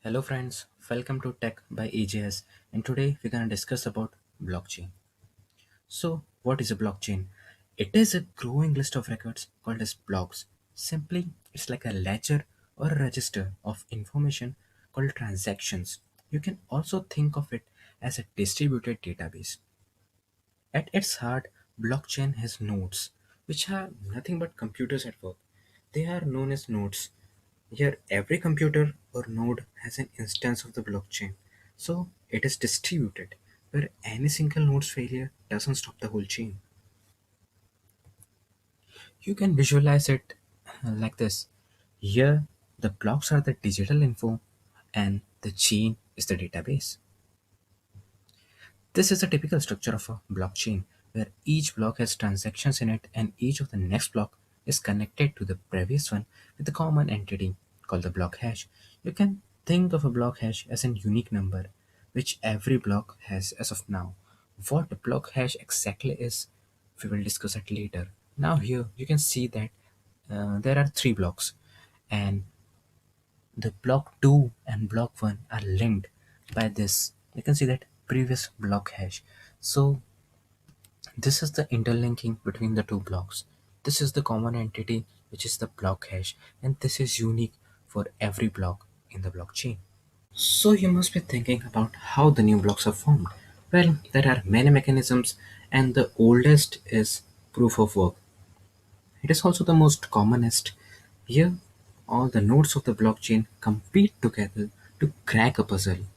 Hello friends, welcome to Tech by EJS, and today we're going to discuss about blockchain. So, what is a blockchain? It is a growing list of records called as blocks. Simply, it's like a ledger or a register of information called transactions. You can also think of it as a distributed database. At its heart, blockchain has nodes, which are nothing but computers at work. They are known as nodes. Here, every computer or node has an instance of the blockchain, so it is distributed, where any single node's failure doesn't stop the whole chain. You can visualize it like this. Here, the blocks are the digital info, and the chain is the database. This is a typical structure of a blockchain where each block has transactions in it and each of the next block is connected to the previous one with a common entity called the block hash. You can think of a block hash as a unique number which every block has as of now. What a block hash exactly is, we will discuss it later. Now here you can see that there are three blocks and the block 2 and block 1 are linked by this. You can see that previous block hash. So this is the interlinking between the two blocks. This is the common entity which is the block hash, and this is unique for every block in the blockchain. So you must be thinking about how the new blocks are formed. Well, there are many mechanisms and the oldest is proof of work. It is also the most commonest. Here, all the nodes of the blockchain compete together to crack a puzzle,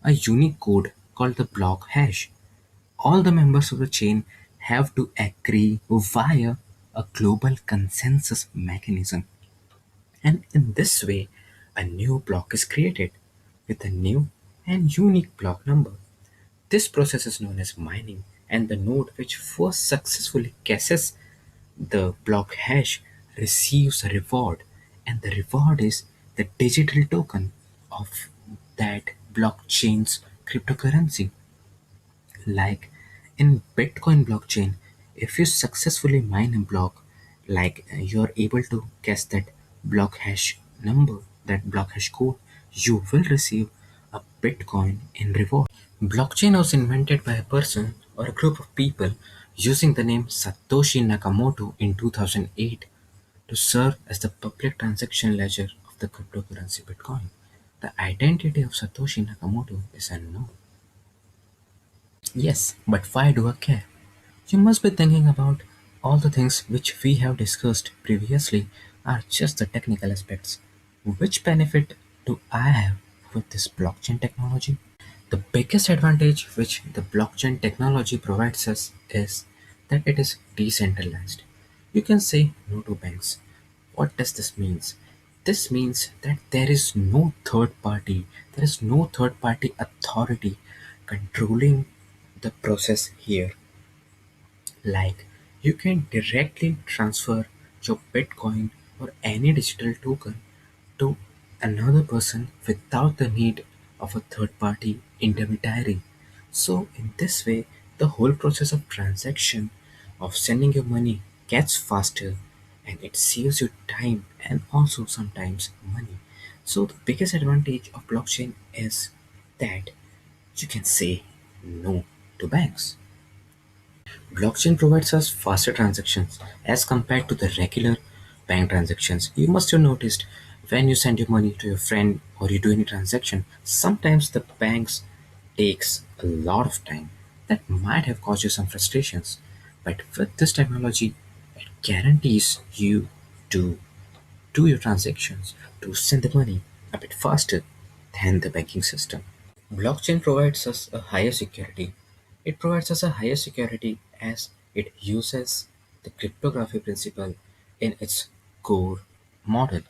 a unique code called the block hash. All the members of the chain have to agree via a global consensus mechanism. And in this way, a new block is created with a new and unique block number. This process is known as mining, and the node which first successfully guesses the block hash receives a reward, and the reward is the digital token of that blockchain's cryptocurrency. Like in Bitcoin blockchain, if you successfully mine a block, like you're able to guess that block hash number, that block hash code, you will receive a Bitcoin in reward. Blockchain was invented by a person or a group of people using the name Satoshi Nakamoto in 2008 to serve as the public transaction ledger of the cryptocurrency Bitcoin. The identity of Satoshi Nakamoto is unknown. Yes, but why do I care? You must be thinking about all the things which we have discussed previously are just the technical aspects. Which benefit do I have with this blockchain technology? The biggest advantage which the blockchain technology provides us is that it is decentralized. You can say no to banks. What does this mean? This means that there is no third party authority controlling the process here. Like you can directly transfer your Bitcoin or any digital token to another person without the need of a third party intermediary. So, in this way, the whole process of transaction of sending your money gets faster and it saves you time and also sometimes money. So, the biggest advantage of blockchain is that you can say no to banks. Blockchain provides us faster transactions as compared to the regular bank transactions. You must have noticed when you send your money to your friend or you do any transaction, sometimes the banks takes a lot of time. That might have caused you some frustrations. But with this technology, it guarantees you to do your transactions, to send the money a bit faster than the banking system. Blockchain provides us a higher security. It provides us a higher security as it uses the cryptography principle in its core model.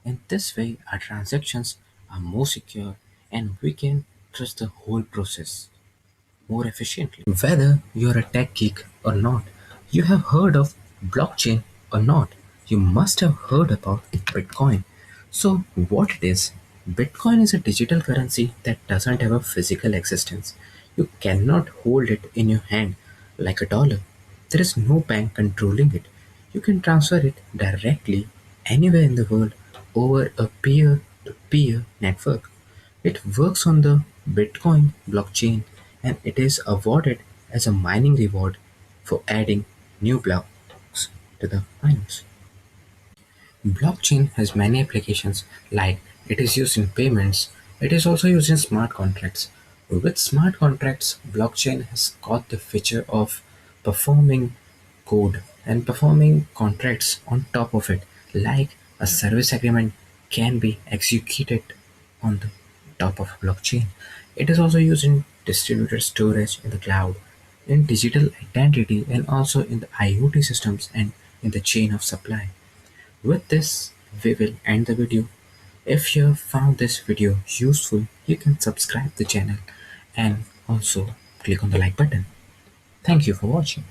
In this way, our transactions are more secure and we can trust the whole process more efficiently. Whether you're a tech geek or not, you have heard of blockchain or not, you must have heard about Bitcoin. So, what it is? Bitcoin is a digital currency that doesn't have a physical existence. You cannot hold it in your hand like a dollar. There is no bank controlling it. You can transfer it directly anywhere in the world over a peer peer network. It works on the Bitcoin blockchain and it is awarded as a mining reward for adding new blocks to the miners. Blockchain has many applications like it is used in payments, it is also used in smart contracts. With smart contracts, blockchain has got the feature of performing code and performing contracts on top of it, like a service agreement can be executed on the top of a blockchain. It is also used in distributed storage in the cloud, in digital identity, and also in the IoT systems and in the chain of supply. With this, we will end the video. If you have found this video useful, you can subscribe the channel and also click on the like button. Thank you for watching.